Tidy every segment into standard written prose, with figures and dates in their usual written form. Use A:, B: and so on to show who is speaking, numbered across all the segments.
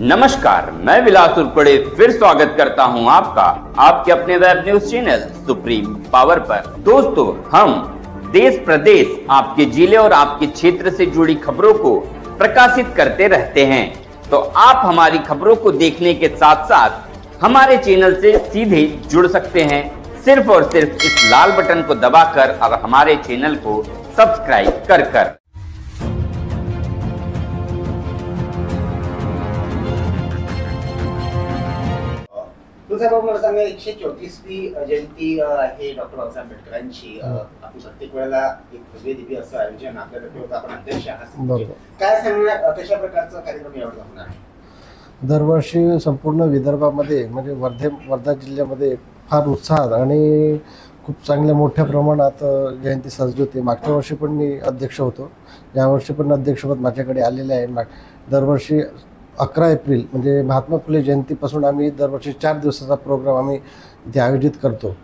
A: नमस्कार, मैं विलास उर्पड़े फिर स्वागत करता हूं आपका आपके अपने web news channel Supreme Power पर। दोस्तों, हम देश प्रदेश, आपके जिले और आपके क्षेत्र से जुड़ी खबरों को प्रकाशित करते रहते हैं। तो आप हमारी खबरों को देखने के साथ साथ हमारे चैनल से सीधे जुड़ सकते हैं, सिर्फ और सिर्फ इस लाल बटन को दबाकर और हमारे चैनल को सब्सक्राइब कर।
B: मला सांगा 134वी जयंती आहे डॉक्टर बाबासाहेब आंबेडकरांची। आपण प्रत्येक वेळेला एक वेगवेगळी असं आयोजन आपल्याकडे होतं, आपण अध्यक्ष आहात, काय सांगणार कशा प्रकारचा कार्यक्रम यावर होणार आहे?
C: दरवर्षी संपूर्ण विदर्भामध्ये म्हणजे वर्धा जिल्ह्यामध्ये फार उत्साहात आणि खूप चांगल्या मोठ्या प्रमाणात जयंती साजरी होते। मागच्या वर्षी पण मी अध्यक्ष होतो, यावर्षी पण अध्यक्षपद माझ्याकडे आलेले आहे। दरवर्षी 11 एप्रिल म्हणजे महात्मा फुले जयंतीपासून आम्ही दरवर्षी 4 दिवसाचा प्रोग्राम आम्ही इथे आयोजित करतो।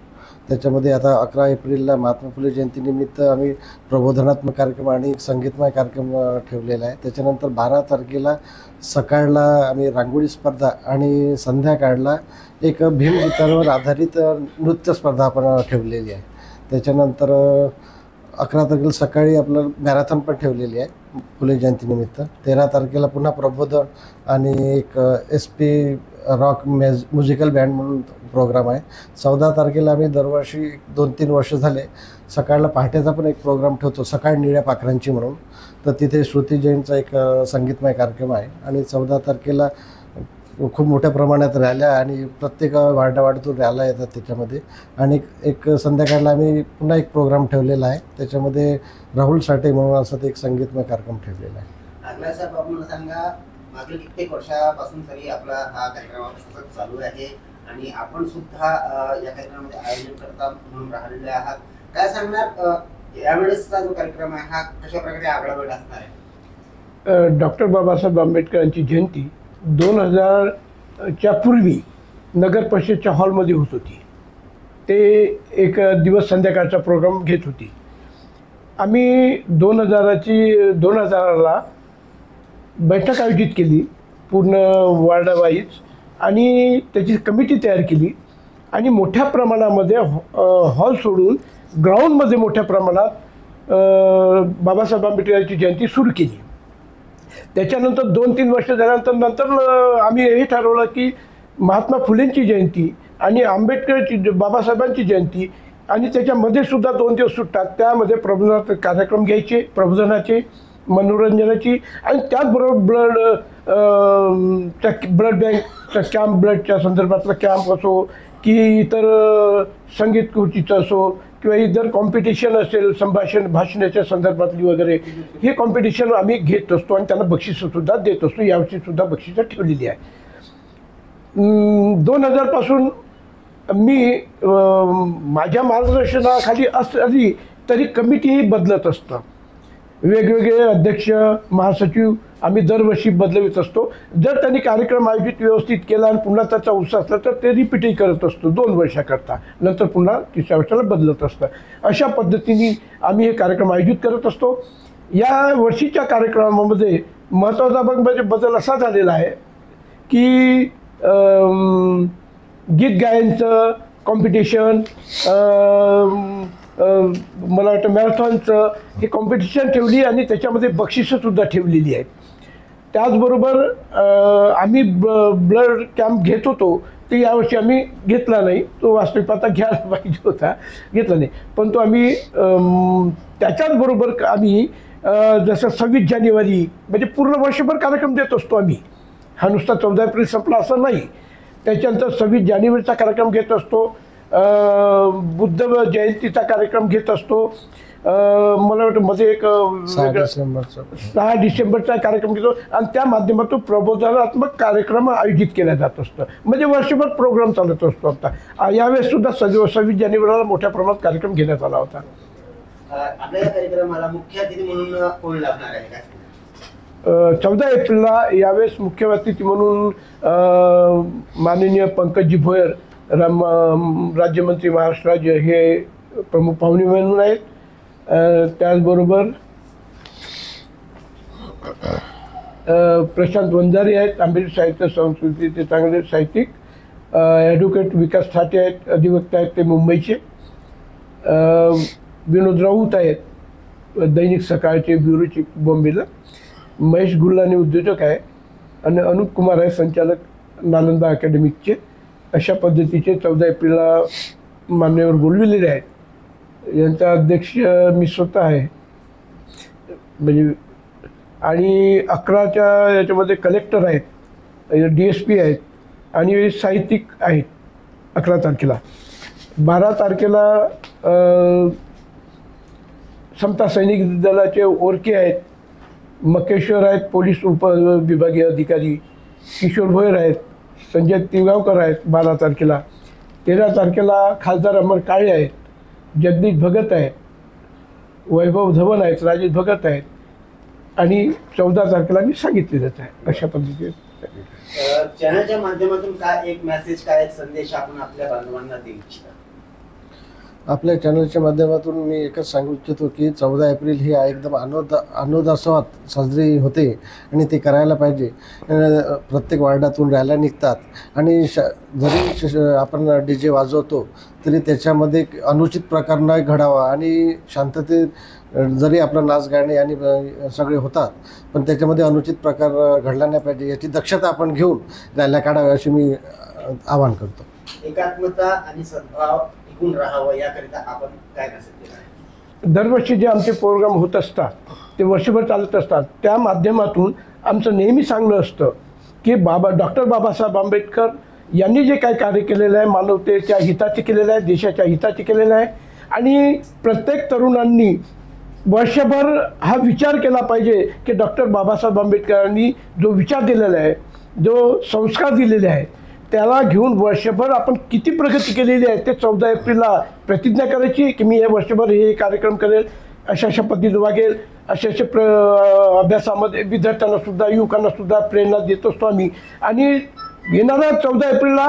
C: त्याच्यामध्ये आता 11 एप्रिलला महात्मा फुले जयंतीनिमित्त आम्ही प्रबोधनात्मक कार्यक्रम आणि संगीतमय कार्यक्रम ठेवलेला आहे। त्याच्यानंतर 12 तारखेला सकाळला आम्ही रांगोळी स्पर्धा आणि संध्याकाळला एक भीमगीतांवर आधारित नृत्य स्पर्धा आपण ठेवलेली आहे। त्याच्यानंतर 11 तारखेला सकाळी आपलं मॅरेथॉन पण ठेवलेली आहे फुले जयंतीनिमित्त। 13 तारखेला पुन्हा प्रबोधन आणि एक SP रॉक म्युझिकल बँड म्हणून प्रोग्राम आहे। 14 तारखेला आम्ही दरवर्षी 2-3 वर्ष झाले सकाळला पहाटेचा पण एक प्रोग्राम ठेवतो, सकाळ निळ्या पाखरांची म्हणून। तर तिथे श्रुती जैनचा एक संगीतमय कार्यक्रम आहे। आणि 14 तारखेला खूप मोठ्या प्रमाणात रॅल्या आणि प्रत्येक वार्डावार्डातून रॅल्या येतात त्याच्यामध्ये। आणि एक संध्याकाळला आम्ही पुन्हा एक प्रोग्राम ठेवलेला आहे, त्याच्यामध्ये राहुल साठे म्हणून असं एक संगीतमय कार्यक्रम ठेवलेला आहे।
B: अगला साहेब, आपण सांगा मागील कित्येक वर्षापासून तरी आपला हा कार्यक्रम सतत चालू आहे आणि आपण सुद्धा या कार्यक्रमामध्ये आयोजन करता म्हणून राहिलेले आहात। काय सांगणार यावेळेसचा जो कार्यक्रम आहे हा कशा प्रकारे आगळावेगळ असणार आहे?
D: डॉक्टर बाबासाहेब आंबेडकरांची जयंती 2000च्या पूर्वी नगर परिषदच्या हॉलमध्ये होत होती। ते एक दिवस संध्याकाळचा प्रोग्राम घेत होती। आम्ही 2000ला बैठक आयोजित केली पूर्ण वार्डावाईज आणि त्याची कमिटी तयार केली आणि मोठ्या प्रमाणामध्ये हॉल सोडून ग्राउंडमध्ये मोठ्या प्रमाणात बाबासाहेब आंबेडकरांची जयंती सुरू केली। त्याच्यानंतर 2-3 वर्ष झाल्यानंतर आम्ही हे ठरवलं की महात्मा फुलेंची जयंती आणि आंबेडकरची बाबासाहेबांची जयंती आणि त्याच्यामध्ये सुद्धा 2 दिवस सुटतात, त्यामध्ये प्रबोधनाचे कार्यक्रम घ्यायचे, प्रबोधनाचे, मनोरंजनाची आणि त्याचबरोबर ब्लड बँकचा कॅम्प, ब्लडच्या संदर्भातला कॅम्प असो की इतर संगीत खुर्चीचं असो किंवा इतर कॉम्पिटिशन असेल भाषणाच्या संदर्भातली वगैरे, हे कॉम्पिटिशन आम्ही घेत असतो आणि त्यांना बक्षीसंसुद्धा देत असतो। यावर्षीसुद्धा बक्षिसं ठेवलेली आहे। 2000पासून मी माझ्या मार्गदर्शनाखाली असली तरी कमिटीही बदलत असतं, वेगवेगळे अध्यक्ष महासचिव आम्ही दरवर्षी बदलवित असतो। जर त्यांनी कार्यक्रम आयोजित व्यवस्थित केला आणि पुन्हा त्याचा उत्साह असला तर ते रिपीटही करत असतो 2 वर्षाकरता, नंतर पुन्हा 3ऱ्या वर्षाला बदलत असतं। अशा पद्धतीने आम्ही हे कार्यक्रम आयोजित करत असतो। या वर्षीच्या कार्यक्रमामध्ये महत्त्वाचा म्हणजे बदल असा झालेला आहे की गीत गायनचं कॉम्पिटिशन, मला वाटतं मॅरेथॉनचं हे कॉम्पिटिशन ठेवली आणि त्याच्यामध्ये बक्षिसंसुद्धा ठेवलेली आहेत। त्याचबरोबर आम्ही ब्लड कॅम्प घेत होतो, ते यावर्षी आम्ही घेतला नाही, तो वास्तविक पाहता घ्यायला पाहिजे होता, घेतला नाही। पण तो आम्ही त्याच्याचबरोबर आम्ही जसं 26 जानेवारी म्हणजे पूर्ण वर्षभर कार्यक्रम देत असतो आम्ही, हा नुसता 14 एप्रिल संपला असं नाही। त्याच्यानंतर 26 जानेवारीचा कार्यक्रम घेत असतो, बुद्ध जयंतीचा कार्यक्रम घेत असतो, मला वाटतं मध्ये एक 6 डिसेंबरचा कार्यक्रम घेतो आणि त्या माध्यमातून प्रबोधनात्मक कार्यक्रम आयोजित केला जात असतं, म्हणजे वर्षभर प्रोग्राम चालत असतो। आता यावेळेस सुद्धा 26 जानेवारीला मोठ्या प्रमाणात कार्यक्रम घेण्यात आला होता।
B: आपल्या या कार्यक्रमाला मुख्य अतिथी म्हणून कोण लागणार आहे काय?
D: 14 एप्रिलला यावेळेस मुख्य अतिथी म्हणून माननीय पंकजी भोयर राज्यमंत्री महाराष्ट्र राज्य हे प्रमुख पाहुणे म्हणून आहेत। त्याचबरोबर प्रशांत वंजारी आहेत, आंबेडकर साहित्य संस्कृतीचे चांगले साहित्यिक. ॲडव्होकेट विकास ठाटे आहेत, अधिवक्ता आहेत, ते मुंबईचे. विनोद राऊत आहेत, दैनिक सकाळचे ब्युरो चीफ बॉम्बेला. महेश गुल्लाने उद्योजक आहे आणि अनुप कुमार आहे संचालक नालंदा अकॅडमिकचे. अशा पद्धतीचे 14 एप्रिलला मान्यवर बोलविलेले आहेत. यांचा अध्यक्ष मी स्वतः आहे. म्हणजे आणि 11च्या याच्यामध्ये कलेक्टर आहेत, DSP आहेत आणि साहित्यिक आहेत 11 तारखेला. 12 तारखेला समता सैनिक दलाचे ओरके आहेत, मकेश्वर आहेत पोलीस उपविभागीय अधिकारी, किशोर भोयर आहेत, संजय तिगावकर आहेत 12 तारखेला. 13 तारखेला खासदार अमर काळे आहेत, जगदीश भगत आहेत, वैभव धवन आहेत, राजेश भगत आहेत आणि 14 तारखेला मी सांगितलेलंच आहे. अशा पद्धतीने
B: चॅनलच्या माध्यमातून काय एक मेसेज, काय एक संदेश आपण आपल्या बांधवांना देऊ इच्छिता?
C: आपल्या चॅनलच्या माध्यमातून मी एकच सांगू इच्छितो की 14 एप्रिल ही एकदम अनोदासवात साजरी होते आणि ते करायला पाहिजे. प्रत्येक वार्डातून रॅल्या निघतात आणि जरी आपण DJ वाजवतो तरी त्याच्यामध्ये अनुचित प्रकार न घडावा आणि शांततेत जरी आपलं नाच गाणे आणि सगळे होतात पण त्याच्यामध्ये अनुचित प्रकार घडला नाही पाहिजे, याची दक्षता आपण घेऊन रॅल्या काढाव्या अशी मी आवाहन करतो.
B: एकात्मता आणि सद्भाव टिकून राहावं याकरिता आपण काय मेसेज देणार?
D: दरवर्षी जे आमचे प्रोग्राम होत असतात ते वर्षभर चालत असतात. त्या माध्यमातून आमचं नेहमी सांगणं असतं की डॉक्टर बाबासाहेब आंबेडकर यांनी जे काय कार्य केलेलं आहे मानवतेच्या हिताचे केलेलं आहे, देशाच्या हिताचे केलेलं आहे. आणि प्रत्येक तरुणांनी वर्षभर हा विचार केला पाहिजे की डॉक्टर बाबासाहेब आंबेडकरांनी जो विचार दिलेला आहे, जो संस्कार दिलेले आहेत, त्याला घेऊन वर्षभर आपण किती प्रगती केलेली आहे ते 14 एप्रिलला प्रतिज्ञा करायची की मी हे वर्षभर हे कार्यक्रम करेल, अशा पद्धतीने वागेल, अशा अभ्यासामध्ये विद्यार्थ्यांनासुद्धा युवकांनासुद्धा प्रेरणा देत असतो आम्ही. आणि येणाऱ्या 14 एप्रिलला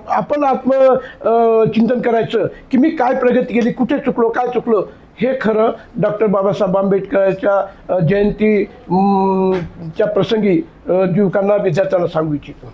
D: आपण आत्मचिंतन करायचं की मी काय प्रगती केली, कुठे चुकलो, काय चुकलो. हे खरं डॉक्टर बाबासाहेब आंबेडकरच्या जयंतीच्या प्रसंगी युवकांना विद्यार्थ्यांना सांगू इच्छितो.